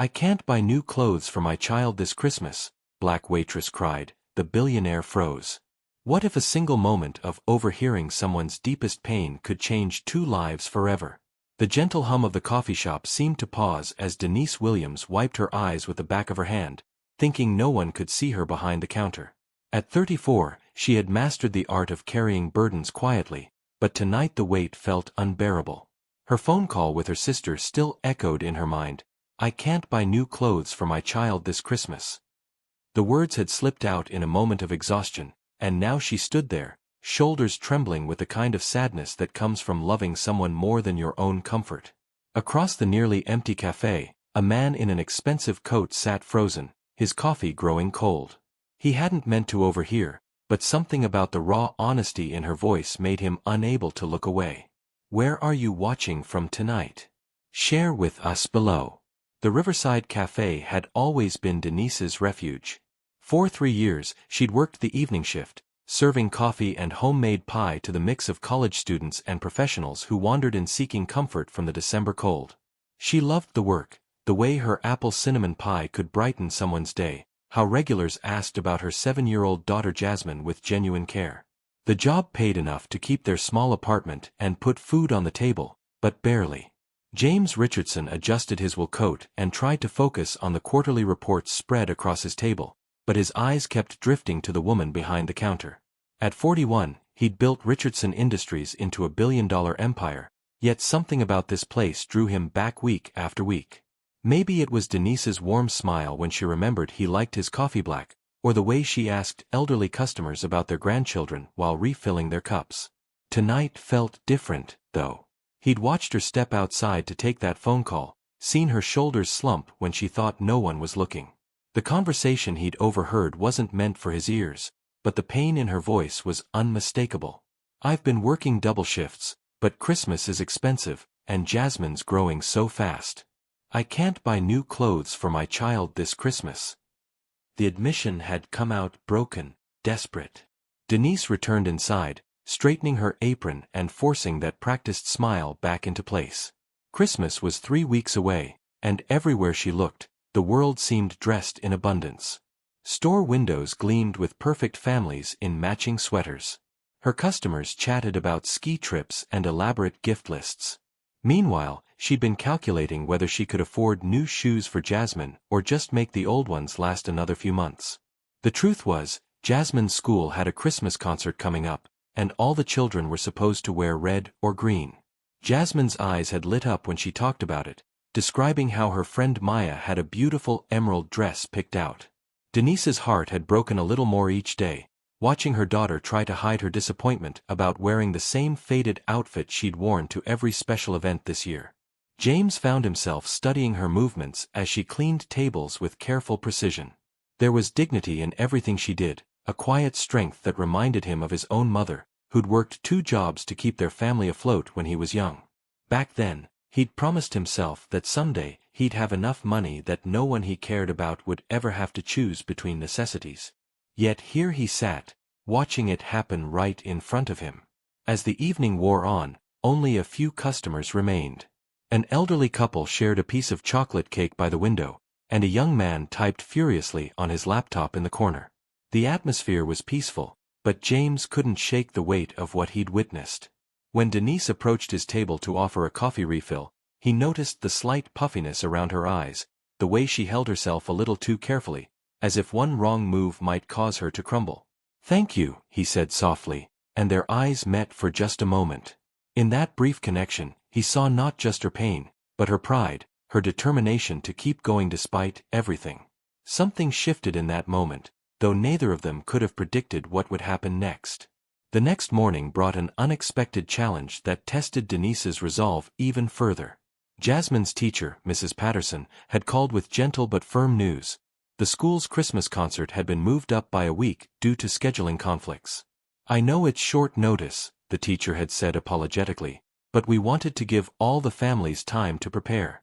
"I can't buy new clothes for my child this Christmas," Black Waitress cried. The billionaire froze. What if a single moment of overhearing someone's deepest pain could change two lives forever? The gentle hum of the coffee shop seemed to pause as Denise Williams wiped her eyes with the back of her hand, thinking no one could see her behind the counter. At 34, she had mastered the art of carrying burdens quietly, but tonight the weight felt unbearable. Her phone call with her sister still echoed in her mind. "I can't buy new clothes for my child this Christmas." The words had slipped out in a moment of exhaustion, and now she stood there, shoulders trembling with the kind of sadness that comes from loving someone more than your own comfort. Across the nearly empty cafe, a man in an expensive coat sat frozen, his coffee growing cold. He hadn't meant to overhear, but something about the raw honesty in her voice made him unable to look away. "Where are you watching from tonight? Share with us below." The Riverside Cafe had always been Denise's refuge. For 3 years, she'd worked the evening shift, serving coffee and homemade pie to the mix of college students and professionals who wandered in seeking comfort from the December cold. She loved the work, the way her apple cinnamon pie could brighten someone's day, how regulars asked about her 7-year-old daughter Jasmine with genuine care. The job paid enough to keep their small apartment and put food on the table, but barely. James Richardson adjusted his wool coat and tried to focus on the quarterly reports spread across his table, but his eyes kept drifting to the woman behind the counter. At 41, he'd built Richardson Industries into a billion-dollar empire, yet something about this place drew him back week after week. Maybe it was Denise's warm smile when she remembered he liked his coffee black, or the way she asked elderly customers about their grandchildren while refilling their cups. Tonight felt different, though. He'd watched her step outside to take that phone call, seen her shoulders slump when she thought no one was looking. The conversation he'd overheard wasn't meant for his ears, but the pain in her voice was unmistakable. "I've been working double shifts, but Christmas is expensive, and Jasmine's growing so fast. I can't buy new clothes for my child this Christmas." The admission had come out broken, desperate. Denise returned inside, straightening her apron and forcing that practiced smile back into place. Christmas was 3 weeks away, and everywhere she looked, the world seemed dressed in abundance. Store windows gleamed with perfect families in matching sweaters. Her customers chatted about ski trips and elaborate gift lists. Meanwhile, she'd been calculating whether she could afford new shoes for Jasmine or just make the old ones last another few months. The truth was, Jasmine's school had a Christmas concert coming up, and all the children were supposed to wear red or green. Jasmine's eyes had lit up when she talked about it, describing how her friend Maya had a beautiful emerald dress picked out. Denise's heart had broken a little more each day, watching her daughter try to hide her disappointment about wearing the same faded outfit she'd worn to every special event this year. James found himself studying her movements as she cleaned tables with careful precision. There was dignity in everything she did, a quiet strength that reminded him of his own mother, who'd worked 2 jobs to keep their family afloat when he was young. Back then, he'd promised himself that someday he'd have enough money that no one he cared about would ever have to choose between necessities. Yet here he sat, watching it happen right in front of him. As the evening wore on, only a few customers remained. An elderly couple shared a piece of chocolate cake by the window, and a young man typed furiously on his laptop in the corner. The atmosphere was peaceful, but James couldn't shake the weight of what he'd witnessed. When Denise approached his table to offer a coffee refill, he noticed the slight puffiness around her eyes, the way she held herself a little too carefully, as if one wrong move might cause her to crumble. "Thank you," he said softly, and their eyes met for just a moment. In that brief connection, he saw not just her pain, but her pride, her determination to keep going despite everything. Something shifted in that moment, though neither of them could have predicted what would happen next. The next morning brought an unexpected challenge that tested Denise's resolve even further. Jasmine's teacher, Mrs. Patterson, had called with gentle but firm news. The school's Christmas concert had been moved up by a week due to scheduling conflicts. "I know it's short notice," the teacher had said apologetically, "but we wanted to give all the families time to prepare."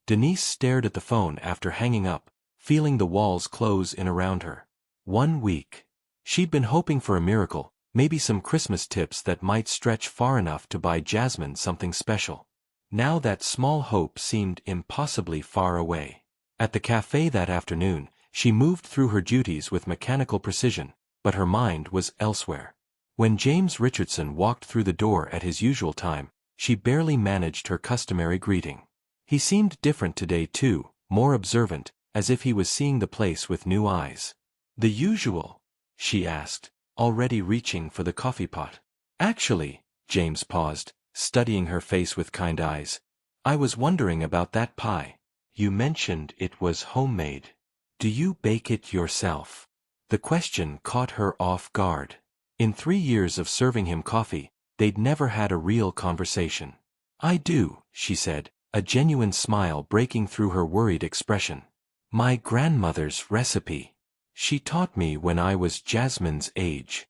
Denise stared at the phone after hanging up, feeling the walls close in around her. 1 week. She'd been hoping for a miracle, maybe some Christmas tips that might stretch far enough to buy Jasmine something special. Now that small hope seemed impossibly far away. At the cafe that afternoon, she moved through her duties with mechanical precision, but her mind was elsewhere. When James Richardson walked through the door at his usual time, she barely managed her customary greeting. He seemed different today too, more observant, as if he was seeing the place with new eyes. "The usual?" she asked, already reaching for the coffee pot. "Actually," James paused, studying her face with kind eyes, "I was wondering about that pie. You mentioned it was homemade. Do you bake it yourself?" The question caught her off guard. In 3 years of serving him coffee, they'd never had a real conversation. "I do," she said, a genuine smile breaking through her worried expression. "My grandmother's recipe. She taught me when I was Jasmine's age."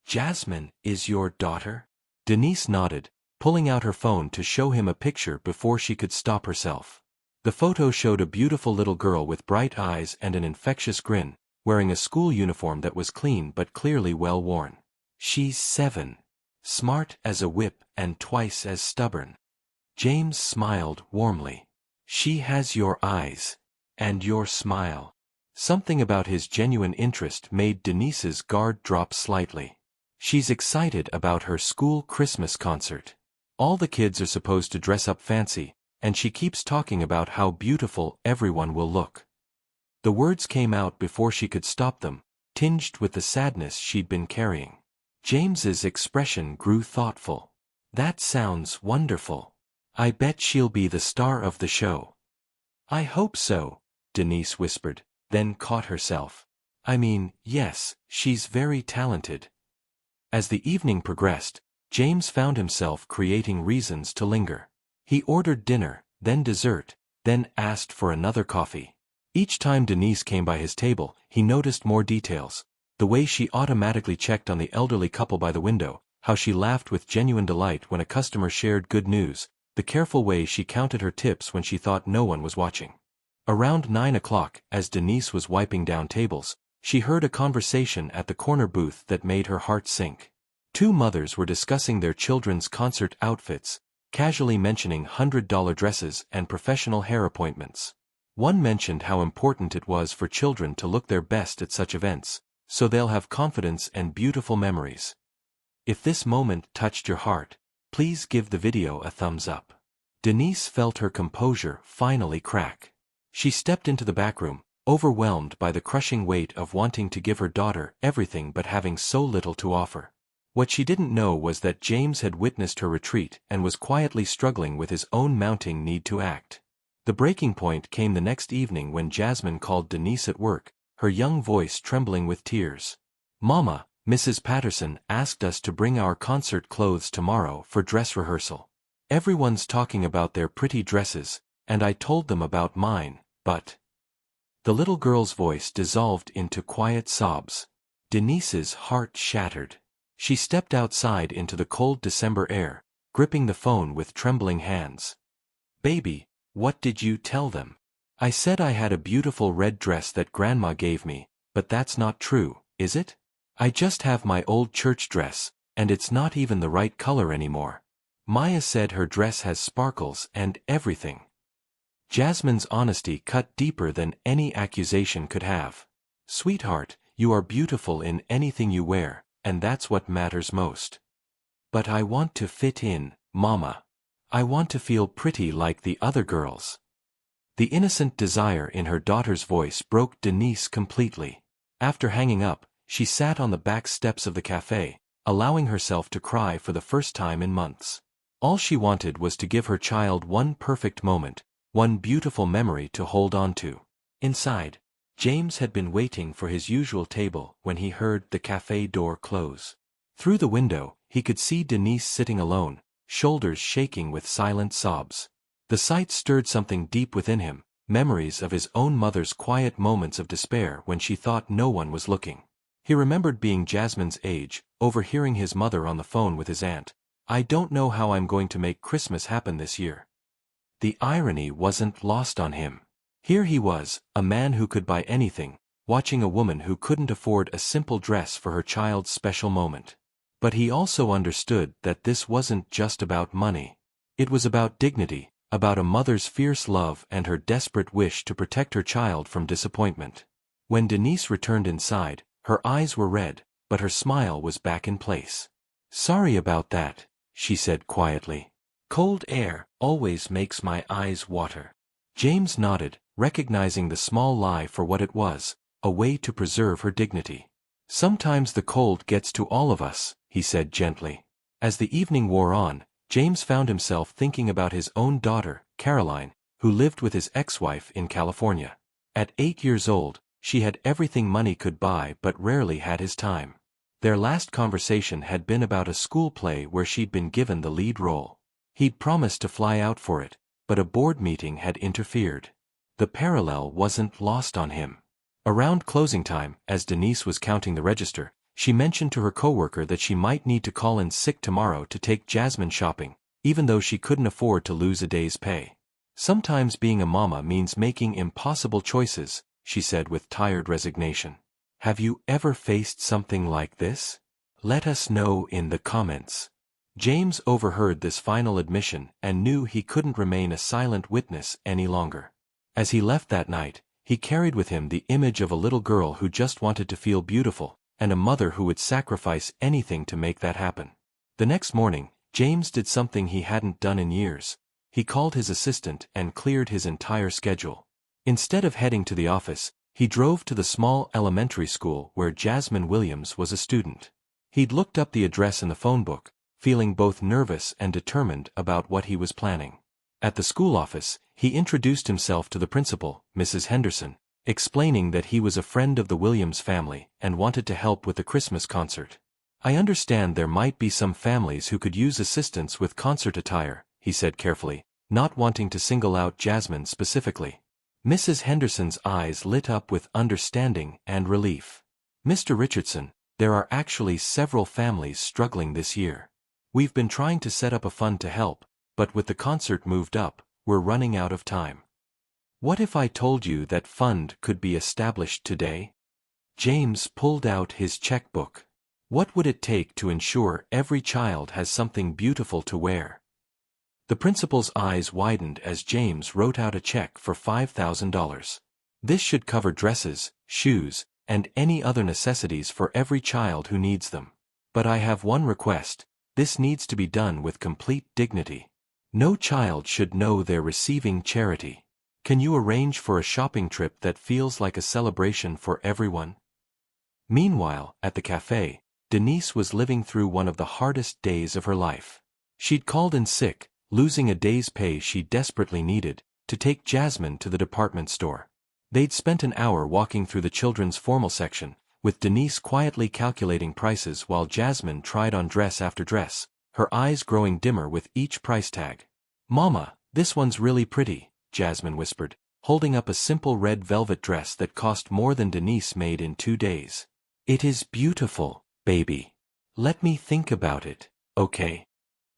"Jasmine is your daughter?" Denise nodded, pulling out her phone to show him a picture before she could stop herself. The photo showed a beautiful little girl with bright eyes and an infectious grin, wearing a school uniform that was clean but clearly well worn. "She's 7. Smart as a whip and twice as stubborn." James smiled warmly. "She has your eyes. And your smile." Something about his genuine interest made Denise's guard drop slightly. "She's excited about her school Christmas concert. All the kids are supposed to dress up fancy, and she keeps talking about how beautiful everyone will look." The words came out before she could stop them, tinged with the sadness she'd been carrying. James's expression grew thoughtful. "That sounds wonderful. I bet she'll be the star of the show." "I hope so," Denise whispered, then caught herself. "I mean, yes, she's very talented." As the evening progressed, James found himself creating reasons to linger. He ordered dinner, then dessert, then asked for another coffee. Each time Denise came by his table, he noticed more details. The way she automatically checked on the elderly couple by the window, how she laughed with genuine delight when a customer shared good news, the careful way she counted her tips when she thought no one was watching. Around 9 o'clock, as Denise was wiping down tables, she heard a conversation at the corner booth that made her heart sink. Two mothers were discussing their children's concert outfits, casually mentioning $100 dresses and professional hair appointments. One mentioned how important it was for children to look their best at such events, so they'll have confidence and beautiful memories. If this moment touched your heart, please give the video a thumbs up. Denise felt her composure finally crack. She stepped into the back room, overwhelmed by the crushing weight of wanting to give her daughter everything but having so little to offer. What she didn't know was that James had witnessed her retreat and was quietly struggling with his own mounting need to act. The breaking point came the next evening when Jasmine called Denise at work, her young voice trembling with tears. "Mama, Mrs. Patterson asked us to bring our concert clothes tomorrow for dress rehearsal. Everyone's talking about their pretty dresses, and I told them about mine, but—" The little girl's voice dissolved into quiet sobs. Denise's heart shattered. She stepped outside into the cold December air, gripping the phone with trembling hands. "Baby, what did you tell them?" "I said I had a beautiful red dress that Grandma gave me, but that's not true, is it? I just have my old church dress, and it's not even the right color anymore. Maya said her dress has sparkles and everything." Jasmine's honesty cut deeper than any accusation could have. "Sweetheart, you are beautiful in anything you wear, and that's what matters most." "But I want to fit in, Mama. I want to feel pretty like the other girls." The innocent desire in her daughter's voice broke Denise completely. After hanging up, she sat on the back steps of the cafe, allowing herself to cry for the first time in months. All she wanted was to give her child one perfect moment, one beautiful memory to hold on to. Inside, James had been waiting for his usual table when he heard the cafe door close. Through the window, he could see Denise sitting alone, shoulders shaking with silent sobs. The sight stirred something deep within him, memories of his own mother's quiet moments of despair when she thought no one was looking. He remembered being Jasmine's age, overhearing his mother on the phone with his aunt. "I don't know how I'm going to make Christmas happen this year." The irony wasn't lost on him. Here he was, a man who could buy anything, watching a woman who couldn't afford a simple dress for her child's special moment. But he also understood that this wasn't just about money. It was about dignity, about a mother's fierce love and her desperate wish to protect her child from disappointment. When Denise returned inside, her eyes were red, but her smile was back in place. "Sorry about that," she said quietly. "Cold air always makes my eyes water." James nodded, recognizing the small lie for what it was, a way to preserve her dignity. "Sometimes the cold gets to all of us," he said gently. As the evening wore on, James found himself thinking about his own daughter, Caroline, who lived with his ex-wife in California. At 8 years old, she had everything money could buy but rarely had his time. Their last conversation had been about a school play where she'd been given the lead role. He'd promised to fly out for it, but a board meeting had interfered. The parallel wasn't lost on him. Around closing time, as Denise was counting the register, she mentioned to her coworker that she might need to call in sick tomorrow to take Jasmine shopping, even though she couldn't afford to lose a day's pay. "Sometimes being a mama means making impossible choices," she said with tired resignation. Have you ever faced something like this? Let us know in the comments. James overheard this final admission and knew he couldn't remain a silent witness any longer. As he left that night, he carried with him the image of a little girl who just wanted to feel beautiful, and a mother who would sacrifice anything to make that happen. The next morning, James did something he hadn't done in years. He called his assistant and cleared his entire schedule. Instead of heading to the office, he drove to the small elementary school where Jasmine Williams was a student. He'd looked up the address in the phone book, feeling both nervous and determined about what he was planning. At the school office, he introduced himself to the principal, Mrs. Henderson, explaining that he was a friend of the Williams family and wanted to help with the Christmas concert. "I understand there might be some families who could use assistance with concert attire," he said carefully, not wanting to single out Jasmine specifically. Mrs. Henderson's eyes lit up with understanding and relief. "Mr. Richardson, there are actually several families struggling this year. We've been trying to set up a fund to help, but with the concert moved up, we're running out of time. What if I told you that fund could be established today?" James pulled out his checkbook. What would it take to ensure every child has something beautiful to wear? The principal's eyes widened as James wrote out a check for $5,000. This should cover dresses, shoes, and any other necessities for every child who needs them. But I have one request: this needs to be done with complete dignity. No child should know they're receiving charity. Can you arrange for a shopping trip that feels like a celebration for everyone? Meanwhile, at the cafe, Denise was living through one of the hardest days of her life. She'd called in sick, losing a day's pay she desperately needed, to take Jasmine to the department store. They'd spent an hour walking through the children's formal section, with Denise quietly calculating prices while Jasmine tried on dress after dress, her eyes growing dimmer with each price tag. "Mama, this one's really pretty," Jasmine whispered, holding up a simple red velvet dress that cost more than Denise made in 2 days. "It is beautiful, baby. Let me think about it, okay?"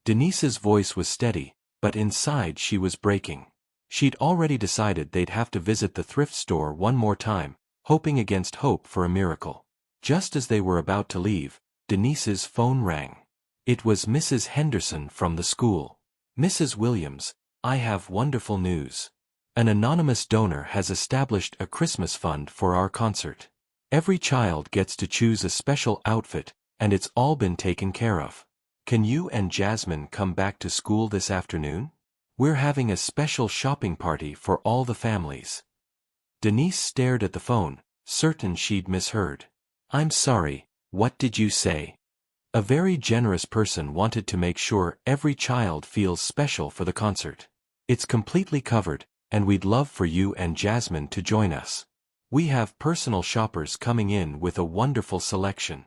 Denise's voice was steady, but inside she was breaking. She'd already decided they'd have to visit the thrift store one more time, hoping against hope for a miracle. Just as they were about to leave, Denise's phone rang. It was Mrs. Henderson from the school. "Mrs. Williams, I have wonderful news. An anonymous donor has established a Christmas fund for our concert. Every child gets to choose a special outfit, and it's all been taken care of. Can you and Jasmine come back to school this afternoon? We're having a special shopping party for all the families." Denise stared at the phone, certain she'd misheard. "I'm sorry, what did you say?" A very generous person wanted to make sure every child feels special for the concert. "It's completely covered, and we'd love for you and Jasmine to join us. We have personal shoppers coming in with a wonderful selection."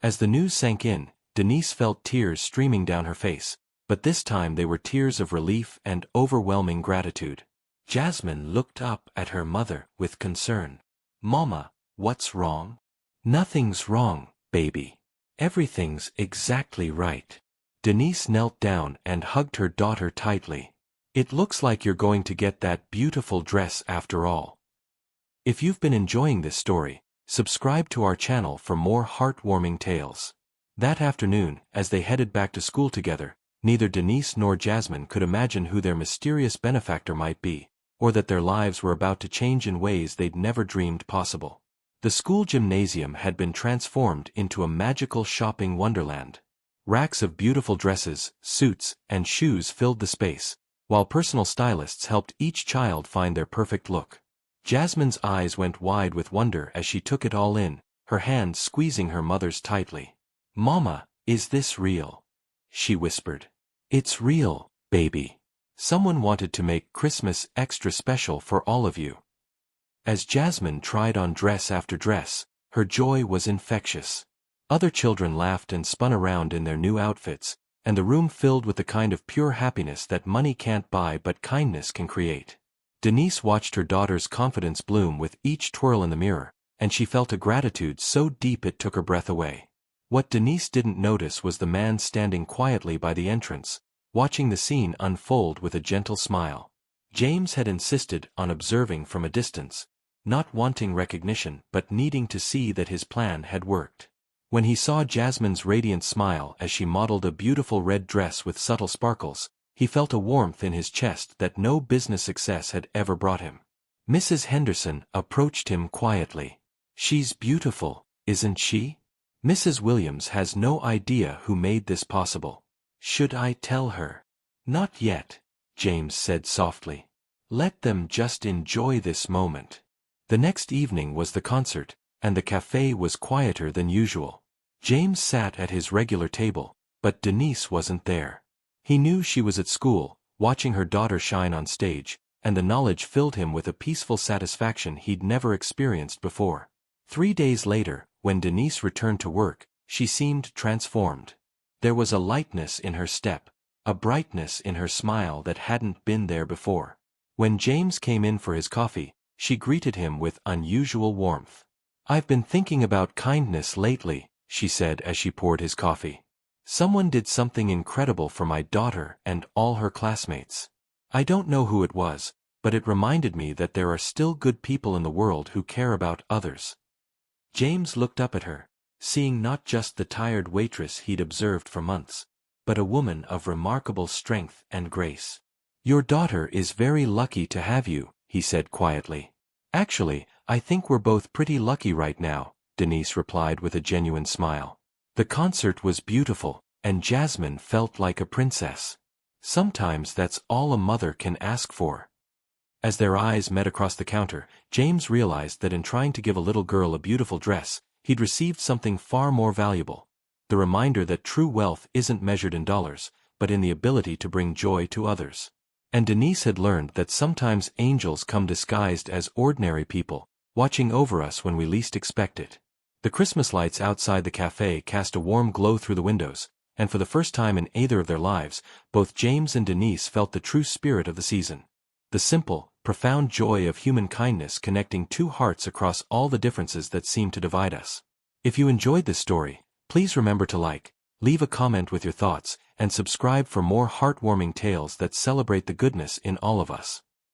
As the news sank in, Denise felt tears streaming down her face, but this time they were tears of relief and overwhelming gratitude. Jasmine looked up at her mother with concern. "Mama, what's wrong?" "Nothing's wrong, baby. Everything's exactly right." Denise knelt down and hugged her daughter tightly. "It looks like you're going to get that beautiful dress after all." If you've been enjoying this story, subscribe to our channel for more heartwarming tales. That afternoon, as they headed back to school together, Neither Denise nor Jasmine could imagine who their mysterious benefactor might be, or that their lives were about to change in ways they'd never dreamed possible. The school gymnasium had been transformed into a magical shopping wonderland. Racks of beautiful dresses, suits, and shoes filled the space, while personal stylists helped each child find their perfect look. Jasmine's eyes went wide with wonder as she took it all in, her hand squeezing her mother's tightly. "Mama, is this real?" she whispered. "It's real, baby. Someone wanted to make Christmas extra special for all of you." As Jasmine tried on dress after dress, her joy was infectious. Other children laughed and spun around in their new outfits, and the room filled with the kind of pure happiness that money can't buy but kindness can create. Denise watched her daughter's confidence bloom with each twirl in the mirror, and she felt a gratitude so deep it took her breath away. What Denise didn't notice was the man standing quietly by the entrance, watching the scene unfold with a gentle smile. James had insisted on observing from a distance, not wanting recognition but needing to see that his plan had worked. When he saw Jasmine's radiant smile as she modeled a beautiful red dress with subtle sparkles, he felt a warmth in his chest that no business success had ever brought him. Mrs. Henderson approached him quietly. "She's beautiful, isn't she? Mrs. Williams has no idea who made this possible. Should I tell her?" "Not yet," James said softly. "Let them just enjoy this moment." The next evening was the concert, and the cafe was quieter than usual. James sat at his regular table, but Denise wasn't there. He knew she was at school, watching her daughter shine on stage, and the knowledge filled him with a peaceful satisfaction he'd never experienced before. 3 days later, when Denise returned to work, she seemed transformed. There was a lightness in her step, a brightness in her smile that hadn't been there before. When James came in for his coffee, she greeted him with unusual warmth. "I've been thinking about kindness lately," she said as she poured his coffee. "Someone did something incredible for my daughter and all her classmates. I don't know who it was, but it reminded me that there are still good people in the world who care about others." James looked up at her, seeing not just the tired waitress he'd observed for months, but a woman of remarkable strength and grace. "Your daughter is very lucky to have you," he said quietly. "Actually, I think we're both pretty lucky right now," Denise replied with a genuine smile. The concert was beautiful, and Jasmine felt like a princess. Sometimes that's all a mother can ask for. As their eyes met across the counter, James realized that in trying to give a little girl a beautiful dress, he'd received something far more valuable. The reminder that true wealth isn't measured in dollars, but in the ability to bring joy to others. And Denise had learned that sometimes angels come disguised as ordinary people, watching over us when we least expect it. The Christmas lights outside the cafe cast a warm glow through the windows, and for the first time in either of their lives, both James and Denise felt the true spirit of the season. The simple, profound joy of human kindness connecting two hearts across all the differences that seem to divide us. If you enjoyed this story, please remember to like, leave a comment with your thoughts, and subscribe for more heartwarming tales that celebrate the goodness in all of us.